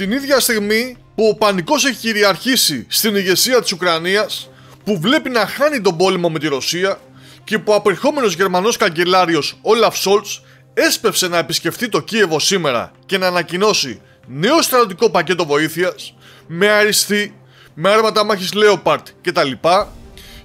Την ίδια στιγμή που ο πανικός έχει κυριαρχήσει στην ηγεσία της Ουκρανίας, που βλέπει να χάνει τον πόλεμο με τη Ρωσία και που ο απερχόμενος Γερμανός καγκελάριος Όλαφ Σόλτς έσπευσε να επισκεφτεί το Κίεβο σήμερα και να ανακοινώσει νέο στρατιωτικό πακέτο βοήθειας με αριστεί, με άρματα μάχης Λέοπαρτ κτλ.,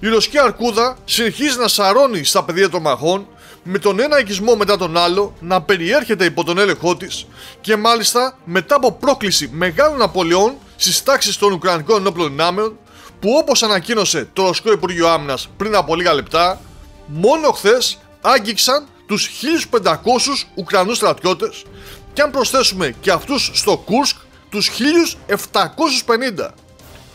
η ρωσική αρκούδα συνεχίζει να σαρώνει στα πεδία των μαχών, με τον ένα οικισμό μετά τον άλλο να περιέρχεται υπό τον έλεγχό της και μάλιστα μετά από πρόκληση μεγάλων απολειών στις τάξεις των Ουκρανικών ενόπλων δυνάμεων, που όπως ανακοίνωσε το Ρωσικό Υπουργείο Άμυνας πριν από λίγα λεπτά, μόνο χθες άγγιξαν τους 1.500 Ουκρανούς στρατιώτες, και αν προσθέσουμε και αυτούς στο Κούρσκ, τους 1.750.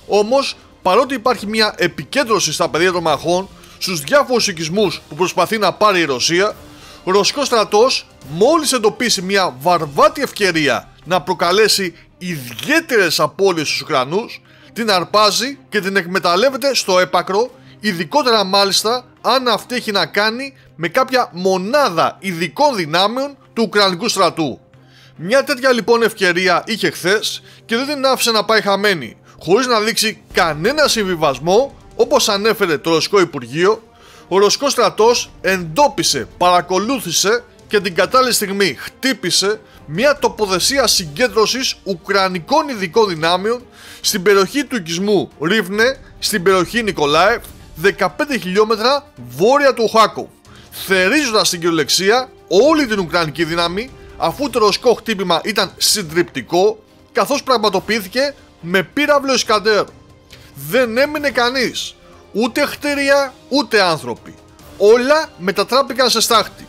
Όμως, παρότι υπάρχει μια επικέντρωση στα πεδία των μαχών στους διάφορους οικισμούς που προσπαθεί να πάρει η Ρωσία, ο ρωσικός στρατός, μόλις εντοπίσει μια βαρβάτη ευκαιρία να προκαλέσει ιδιαίτερες απώλειες στους Ουκρανούς, την αρπάζει και την εκμεταλλεύεται στο έπακρο, ειδικότερα μάλιστα αν αυτή έχει να κάνει με κάποια μονάδα ειδικών δυνάμεων του Ουκρανικού στρατού. Μια τέτοια λοιπόν ευκαιρία είχε χθες και δεν την άφησε να πάει χαμένη, χωρίς να δείξει κανένα συμβιβασμό. Όπως ανέφερε το Ρωσικό Υπουργείο, ο ρωσικός στρατός εντόπισε, παρακολούθησε και την κατάλληλη στιγμή χτύπησε μια τοποθεσία συγκέντρωσης Ουκρανικών ειδικών δυνάμεων στην περιοχή του οικισμού Ρίβνε, στην περιοχή Νικολάευ, 15 χιλιόμετρα βόρεια του Χάκοβ, θερίζοντας στην κυριολεξία όλη την Ουκρανική δύναμη, αφού το ρωσικό χτύπημα ήταν συντριπτικό, καθώς πραγματοποιήθηκε με πύραυλο Ισκαντέρ. Δεν έμεινε κανείς, ούτε χτίρια ούτε άνθρωποι. Όλα μετατράπηκαν σε στάχτη.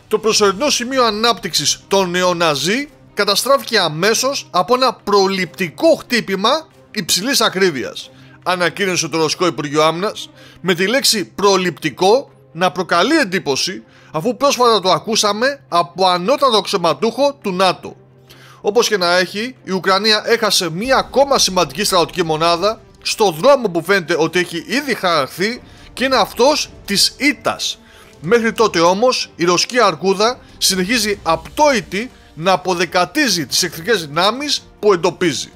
Το προσωρινό σημείο ανάπτυξης των νεοναζί καταστράφηκε αμέσως από ένα προληπτικό χτύπημα υψηλής ακρίβειας, ανακοίνωσε το Ρωσικό Υπουργείο Άμυνας, με τη λέξη προληπτικό να προκαλεί εντύπωση, αφού πρόσφατα το ακούσαμε από ανώτατο αξιωματούχο του ΝΑΤΟ. Όπως και να έχει, η Ουκρανία έχασε μία ακόμα σημαντική στρατιωτική μονάδα στο δρόμο που φαίνεται ότι έχει ήδη χαραχθεί, και είναι αυτός της ήττας. Μέχρι τότε όμως η ρωσική αρκούδα συνεχίζει απτόητη να αποδεκατίζει τις εχθρικές δυνάμεις που εντοπίζει.